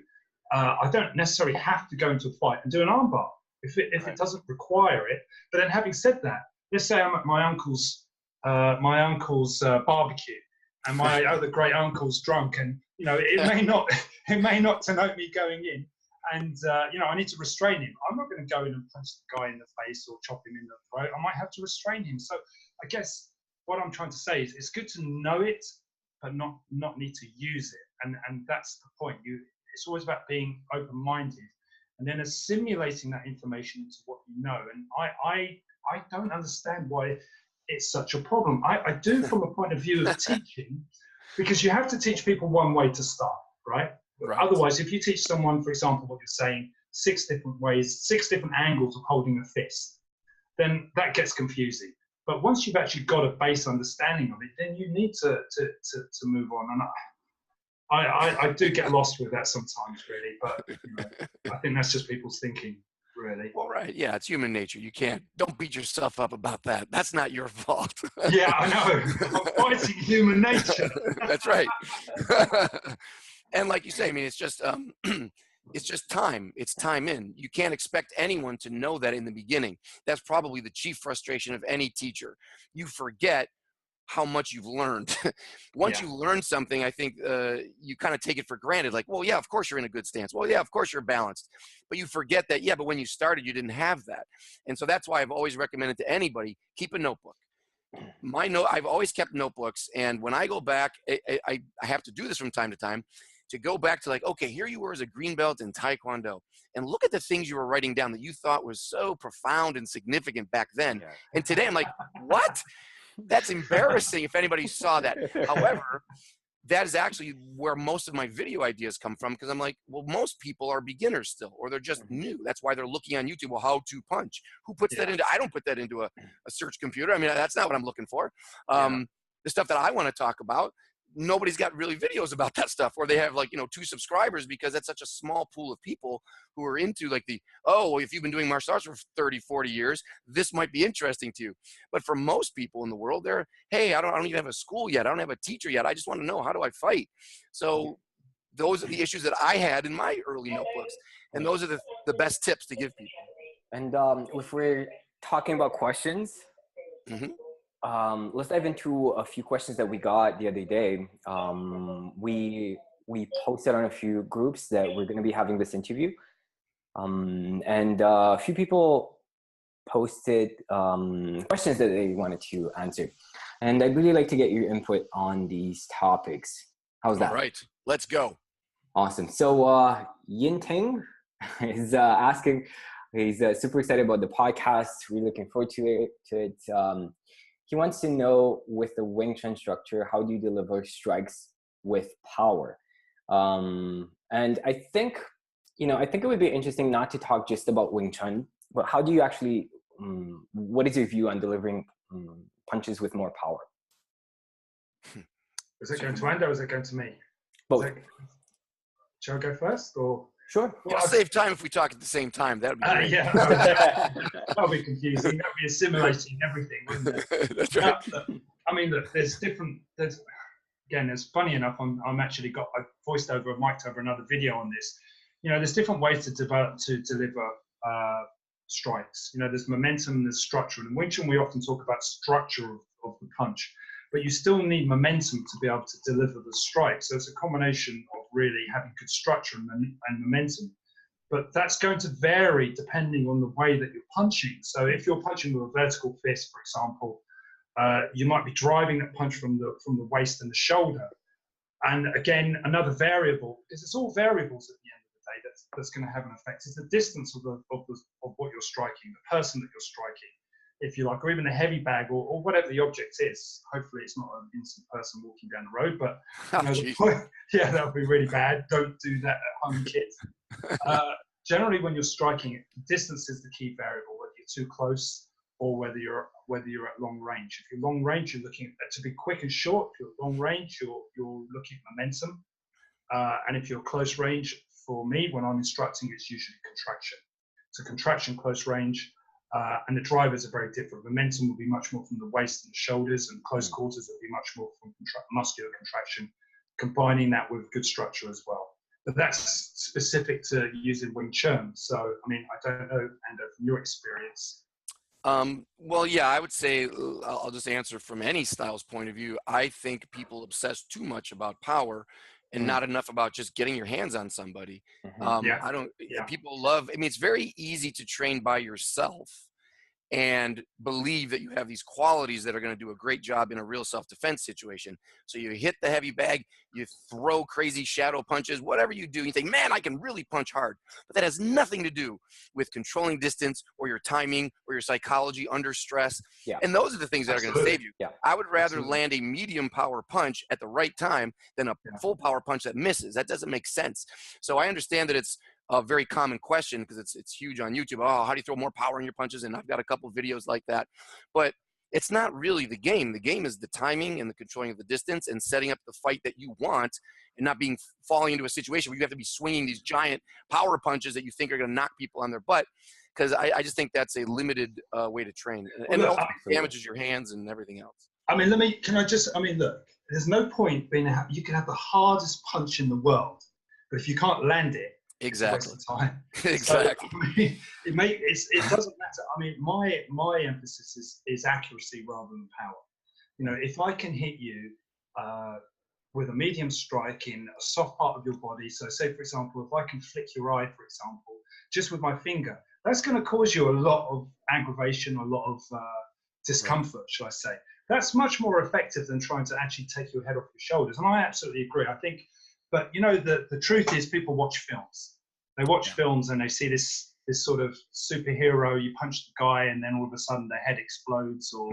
I don't necessarily have to go into a fight and do an armbar if it doesn't require it. But then having said that, let's say I'm at my uncle's barbecue, and my other great uncle's drunk, and it may not denote me going in, and I need to restrain him. I'm not going to go in and punch the guy in the face or chop him in the throat. I might have to restrain him. So I guess what I'm trying to say is it's good to know it, but not need to use it, and that's the point. It's always about being open-minded and then assimilating that information into what you know. And I don't understand why it's such a problem. I do from a point of view of teaching, because you have to teach people one way to start, right? Otherwise, if you teach someone, for example, what you're saying, 6 different ways, 6 different angles of holding a fist, then that gets confusing. But once you've actually got a base understanding of it, then you need to move on. And I do get lost with that sometimes, really. But I think that's just people's thinking. Really. Well, right. Yeah, it's human nature. Don't beat yourself up about that. That's not your fault. Yeah, I know. I'm fighting human nature. That's right. And like you say, I mean, it's just time. It's time in. You can't expect anyone to know that in the beginning. That's probably the chief frustration of any teacher. You forget how much you've learned. Once you learn something, I think you kind of take it for granted. Like, well, yeah, of course you're in a good stance. Well, yeah, of course you're balanced. But you forget that, yeah, but when you started, you didn't have that. And so that's why I've always recommended to anybody, keep a notebook. I've always kept notebooks. And when I go back, I have to do this from time to time, to go back to like, okay, here you were as a green belt in Taekwondo, and look at the things you were writing down that you thought was so profound and significant back then. Yeah. And today I'm like, what? That's embarrassing if anybody saw that. However, that is actually where most of my video ideas come from, because I'm like, well, most people are beginners still, or they're just new. That's why they're looking on YouTube. Well, how to punch? Who puts that into? I don't put that into a search computer. I mean, that's not what I'm looking for. The stuff that I want to talk about, nobody's got really videos about that stuff, or they have like 2 subscribers, because that's such a small pool of people who are into like if you've been doing martial arts for 30, 40 years, this might be interesting to you. But for most people in the world, they're, hey, I don't even have a school yet. I don't have a teacher yet. I just want to know, how do I fight? So those are the issues that I had in my early notebooks. And those are the best tips to give people. And if we're talking about questions, let's dive into a few questions that we got the other day. We posted on a few groups that we're going to be having this interview. And a few people posted questions that they wanted to answer. And I'd really like to get your input on these topics. How's that? All right, let's go. Awesome. So Yin Ting is asking, he's super excited about the podcast. Really looking forward to it. He wants to know, with the Wing Chun structure, how do you deliver strikes with power? And I think it would be interesting not to talk just about Wing Chun, but how do you actually, what is your view on delivering punches with more power? Is it going to Ando or is it going to me? Both. Shall I go first or? Sure. It'll save time if we talk at the same time. That'd be great. Yeah, that'll be confusing. That'll be assimilating everything, wouldn't it? That's right. I mean, look, it's funny enough, I voiced over, mic'd over another video on this. You know, there's different ways to deliver strikes. You know, there's momentum, there's structure. And in Wing Chun, we often talk about structure of the punch, but you still need momentum to be able to deliver the strike. So it's a combination of really having good structure and momentum. But that's going to vary depending on the way that you're punching. So if you're punching with a vertical fist, for example, you might be driving that punch from the waist and the shoulder. And again, another variable, because it's all variables at the end of the day that's going to have an effect, is the distance of what you're striking, the person that you're striking, if you like, or even a heavy bag or whatever the object is. Hopefully it's not an innocent person walking down the road, but yeah, that would be really bad. Don't do that at home, kids. Generally, when you're striking it, distance is the key variable, whether you're too close or whether you're at long range. If you're long range, you're looking at to be quick and short. If you're at long range, you're looking at momentum. And if you're close range, for me, when I'm instructing, it's usually contraction. So contraction, close range, and the drivers are very different. Momentum will be much more from the waist and the shoulders, and close quarters will be much more from muscular contraction, combining that with good structure as well. But that's specific to using Wing Chun. So, I mean, I don't know, Ando, from your experience. Well, yeah, I would say, I'll just answer from any style's point of view. I think people obsess too much about power and not enough about just getting your hands on somebody. People love, I mean, it's very easy to train by yourself and believe that you have these qualities that are going to do a great job in a real self-defense situation. So you hit the heavy bag, you throw crazy shadow punches, whatever you do, you think, man, I can really punch hard. But that has nothing to do with controlling distance or your timing or your psychology under stress. Yeah. And those are the things that are going to save you. Yeah. I would rather land a medium power punch at the right time than a full power punch that misses. That doesn't make sense. So I understand that it's a very common question because it's huge on YouTube. Oh, how do you throw more power in your punches? And I've got a couple of videos like that. But it's not really the game. The game is the timing and the controlling of the distance and setting up the fight that you want and not falling into a situation where you have to be swinging these giant power punches that you think are going to knock people on their butt. Because I just think that's a limited way to train. And it damages your hands and everything else. I mean, look, there's no point you can have the hardest punch in the world, but if you can't land it, exactly. It's a waste of time. Exactly. So, I mean, it doesn't matter. I mean, my emphasis is accuracy rather than power. You know, if I can hit you with a medium strike in a soft part of your body, so say, for example, if I can flick your eye, for example, just with my finger, that's going to cause you a lot of aggravation, a lot of discomfort, shall I say. That's much more effective than trying to actually take your head off your shoulders. And I absolutely agree. I think, but you know, the truth is people watch films. They watch films and they see this sort of superhero, you punch the guy and then all of a sudden their head explodes, or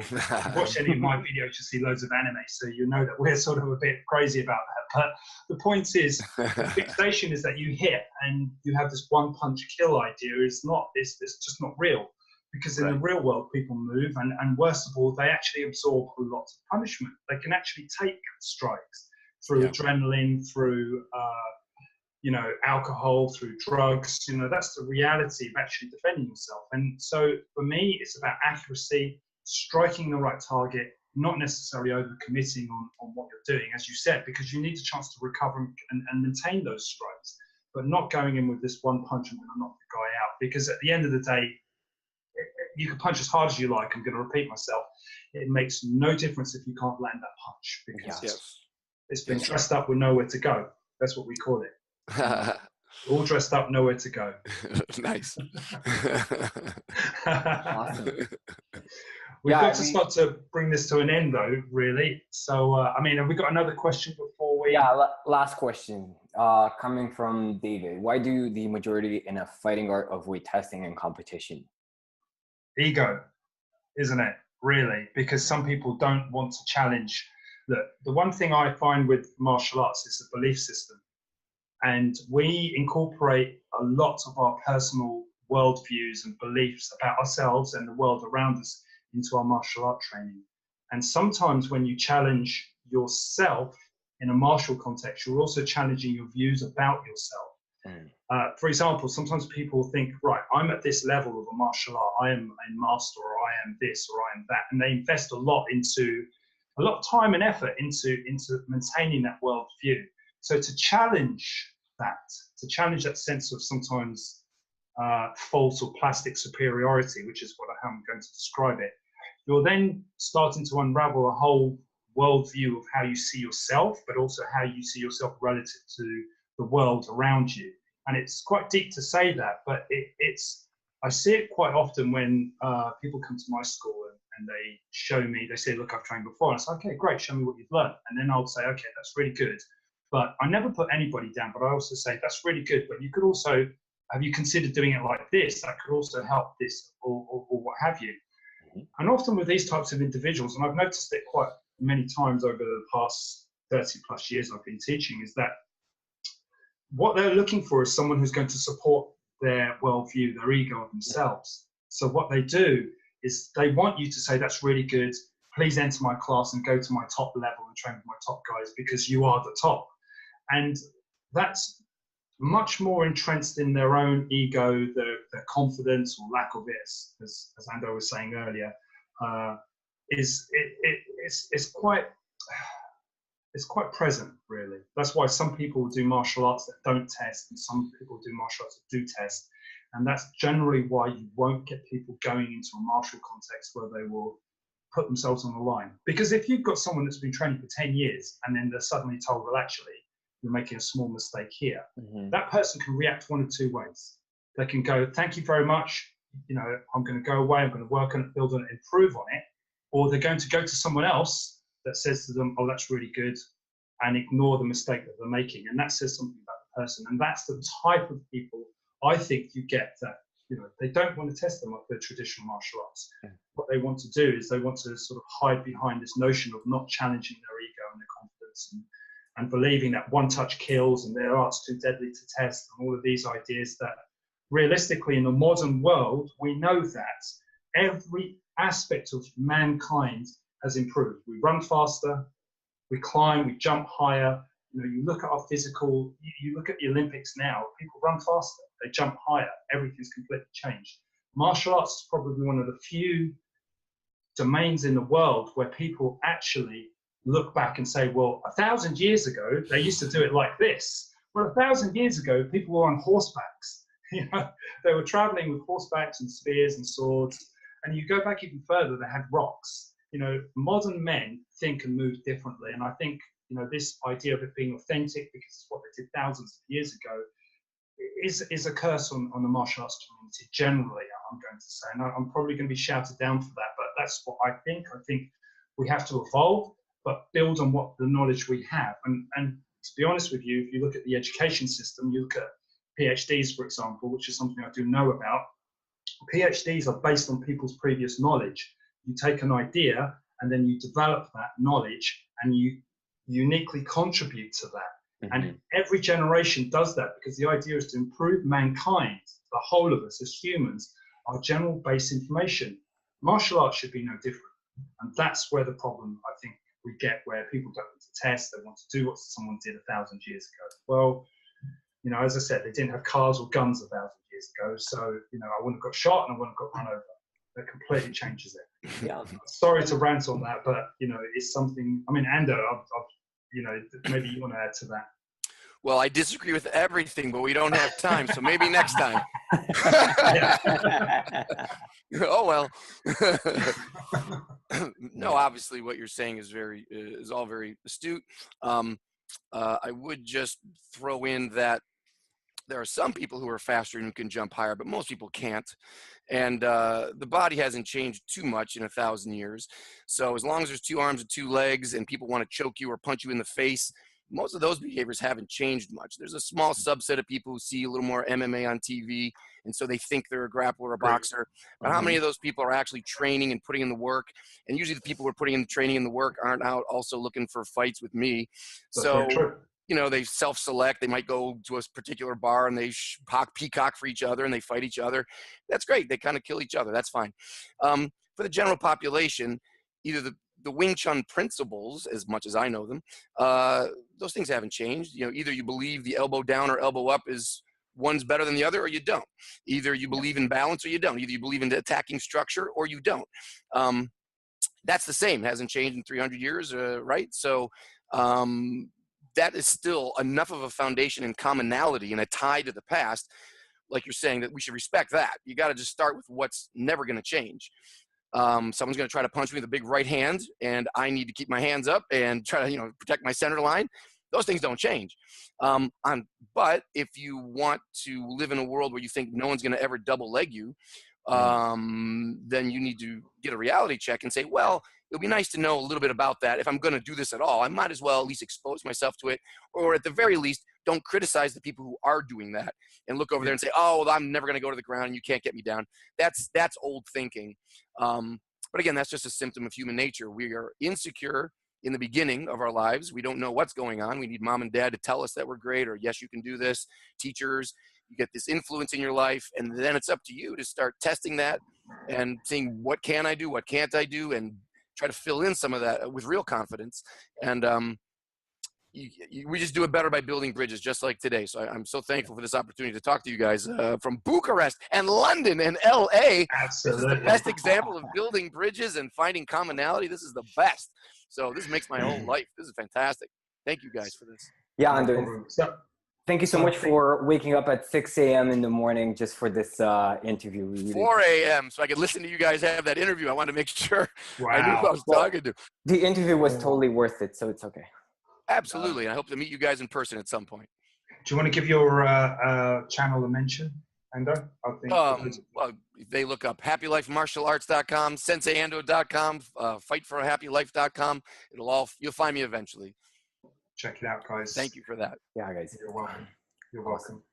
watch any of my videos, you see loads of anime, so you know that we're sort of a bit crazy about that. But the point is, the fixation is that you hit and you have this one punch kill idea. It's just not real, because in the real world people move, and worst of all, they actually absorb a lot of punishment. They can actually take strikes through adrenaline, through alcohol, through drugs. You know, that's the reality of actually defending yourself. And so for me, it's about accuracy, striking the right target, not necessarily overcommitting on what you're doing, as you said, because you need a chance to recover and maintain those strikes, but not going in with this one punch and going to knock the guy out. Because at the end of the day, you can punch as hard as you like. I'm going to repeat myself. It makes no difference if you can't land that punch, because it's been dressed up with nowhere to go. That's what we call it. All dressed up, nowhere to go. Nice. Awesome. We've got to start to bring this to an end, though, really. So, I mean, have we got another question before we... Yeah, last question. Coming from David. Why do the majority in a fighting art avoid testing and competition? Ego, isn't it? Really? Because some people don't want to challenge. Look, the one thing I find with martial arts is the belief system. And we incorporate a lot of our personal worldviews and beliefs about ourselves and the world around us into our martial art training. And sometimes when you challenge yourself in a martial context, you're also challenging your views about yourself. For example, sometimes people think, right, I'm at this level of a martial art, I am a master, or I am this, or I am that, and they invest a lot of time and effort into maintaining that world view. So to challenge that sense of sometimes false or plastic superiority, which is how I'm going to describe it, you're then starting to unravel a whole worldview of how you see yourself, but also how you see yourself relative to the world around you. And it's quite deep to say that, but I see it quite often when people come to my school and they show me, they say, look, I've trained before. And I say, okay, great, show me what you've learned. And then I'll say, okay, that's really good. But I never put anybody down, but I also say, that's really good. But you could also, have you considered doing it like this? That could also help this, or what have you. And often with these types of individuals, and I've noticed it quite many times over the past 30 plus years I've been teaching, is that what they're looking for is someone who's going to support their worldview, their ego of themselves. So what they do is they want you to say, that's really good, please enter my class and go to my top level and train with my top guys because you are the top. And that's much more entrenched in their own ego, their confidence or lack of it, as Ando was saying earlier, it's quite present, really. That's why some people do martial arts that don't test, and some people do martial arts that do test. And that's generally why you won't get people going into a martial context where they will put themselves on the line. Because if you've got someone that's been training for 10 years and then they're suddenly told, well, actually, you're making a small mistake here, that person can react one of two ways. They can go, thank you very much, I'm going to go away, I'm going to work on it, build on it, improve on it. Or they're going to go to someone else that says to them, oh, that's really good, and ignore the mistake that they're making. And that says something about the person. And that's the type of people I think you get that, they don't want to test them like the traditional martial arts. What they want to do is they want to sort of hide behind this notion of not challenging their ego and their confidence and believing that one touch kills and their art's too deadly to test, and all of these ideas that realistically in the modern world, we know that every aspect of mankind has improved. We run faster, we climb, we jump higher. You look at our physical, you look at the Olympics now, people run faster, they jump higher, everything's completely changed. Martial arts is probably one of the few domains in the world where people actually look back and say, well, 1,000 years ago, they used to do it like this. Well, 1,000 years ago, people were on horsebacks. They were traveling with horsebacks and spears and swords. And you go back even further, they had rocks. Modern men think and move differently. And I think, this idea of it being authentic because it's what they did thousands of years ago is a curse on the martial arts community generally, I'm going to say. And I'm probably going to be shouted down for that, but that's what I think. I think we have to evolve, but build on what the knowledge we have. And to be honest with you, if you look at the education system, you look at PhDs, for example, which is something I do know about. PhDs are based on people's previous knowledge. You take an idea and then you develop that knowledge and you uniquely contribute to that. And every generation does that because the idea is to improve mankind, the whole of us as humans, our general base information. Martial arts should be no different. And that's where the problem, I think, we get, where people don't want to test, they want to do what someone did 1,000 years ago. Well, as I said, they didn't have cars or guns 1,000 years ago, so, I wouldn't have got shot and I wouldn't have got run over. That completely changes it. Yeah. Sorry to rant on that, but, it's something, Ando, maybe you want to add to that. Well, I disagree with everything, but we don't have time, so maybe next time. Oh, well. No, obviously what you're saying is all very astute. I would just throw in that there are some people who are faster and who can jump higher, but most people can't. And the body hasn't changed too much in 1,000 years. So as long as there's 2 arms and 2 legs and people want to choke you or punch you in the face, most of those behaviors haven't changed much. There's a small subset of people who see a little more MMA on TV, and so they think they're a grappler or a boxer. But how many of those people are actually training and putting in the work? And usually the people who are putting in the training and the work aren't out also looking for fights with me. So, they self-select. They might go to a particular bar and they peacock for each other and they fight each other. That's great. They kind of kill each other. That's fine. For the general population, either the Wing Chun principles, as much as I know them, those things haven't changed. You know, either you believe the elbow down or elbow up is one's better than the other, or you don't. Either you believe in balance or you don't. Either you believe in attacking structure or you don't. That's the same. It hasn't changed in 300 years, right? So that is still enough of a foundation and commonality and a tie to the past, like you're saying, that we should respect that. You got to just start with what's never going to change. Someone's going to try to punch me with a big right hand, and I need to keep my hands up and try to, you know, protect my center line. Those things don't change. But if you want to live in a world where you think no one's going to ever double leg you, then you need to get a reality check and say, well, it'll be nice to know a little bit about that. If I'm going to do this at all, I might as well at least expose myself to it, or at the very least, don't criticize the people who are doing that and look over there and say, oh, well, I'm never going to go to the ground and you can't get me down. That's old thinking. But again, that's just a symptom of human nature. We are insecure in the beginning of our lives. We don't know what's going on. We need mom and dad to tell us that we're great, or yes, you can do this. Teachers, you get this influence in your life, and then it's up to you to start testing that and seeing what can I do, what can't I do, and try to fill in some of that with real confidence. And we just do it better by building bridges, just like today. So I'm so thankful for this opportunity to talk to you guys from Bucharest and London and LA. Absolutely. This is the best example of building bridges and finding commonality. This is the best. So this makes my whole life. This is fantastic. Thank you guys for this. Yeah, Ando. Thank you so much for waking up at 6 a.m. in the morning just for this interview. We really 4 a.m. so I could listen to you guys have that interview. I wanted to make sure I knew who I was talking to. The interview was totally worth it, so it's okay. Absolutely. I hope to meet you guys in person at some point. Do you want to give your channel a mention, Ando? I think well, if they look up happylifemartialarts.com, senseiando.com, fightforhappylife.com, you'll find me eventually. Check it out, guys. Thank you for that. Yeah, guys. You're welcome. You're welcome.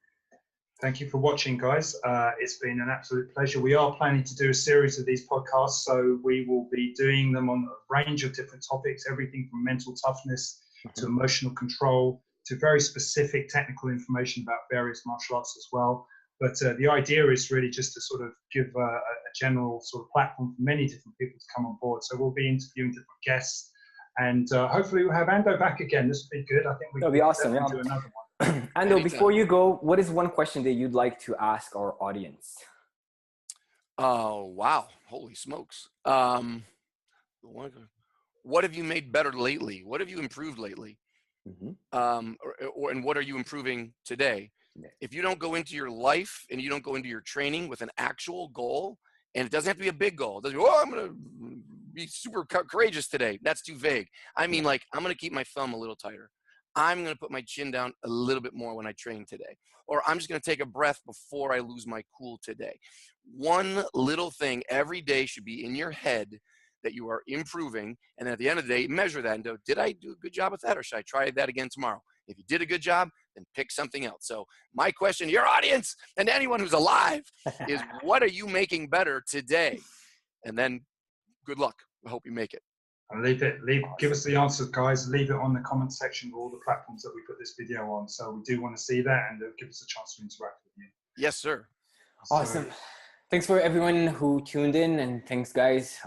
Thank you for watching, guys. It's been an absolute pleasure. We are planning to do a series of these podcasts, so we will be doing them on a range of different topics, everything from mental toughness to emotional control to very specific technical information about various martial arts as well. But the idea is really just to sort of give a general sort of platform for many different people to come on board. So we'll be interviewing different guests, and hopefully we'll have Ando back again. This will be good. I think that'll be awesome. Yeah. Do another one. Ando, before you go, what is one question that you'd like to ask our audience? Oh, wow. Holy smokes. What have you made better lately? What have you improved lately? And what are you improving today? If you don't go into your life and you don't go into your training with an actual goal, and it doesn't have to be a big goal. It doesn't be, oh, I'm going to be super courageous today. That's too vague. I mean, like, I'm going to keep my thumb a little tighter. I'm going to put my chin down a little bit more when I train today. Or I'm just going to take a breath before I lose my cool today. One little thing every day should be in your head that you are improving. And then at the end of the day, measure that and go, did I do a good job with that? Or should I try that again tomorrow? If you did a good job, then pick something else. So my question to your audience and to anyone who's alive is, what are you making better today? And then good luck. I hope you make it. And give us the answers, guys. Leave it on the comment section of all the platforms that we put this video on. So we do want to see that, and give us a chance to interact with you. Yes, sir. Awesome. So, thanks for everyone who tuned in, and thanks, guys,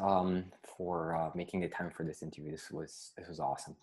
for making the time for this interview. This was awesome.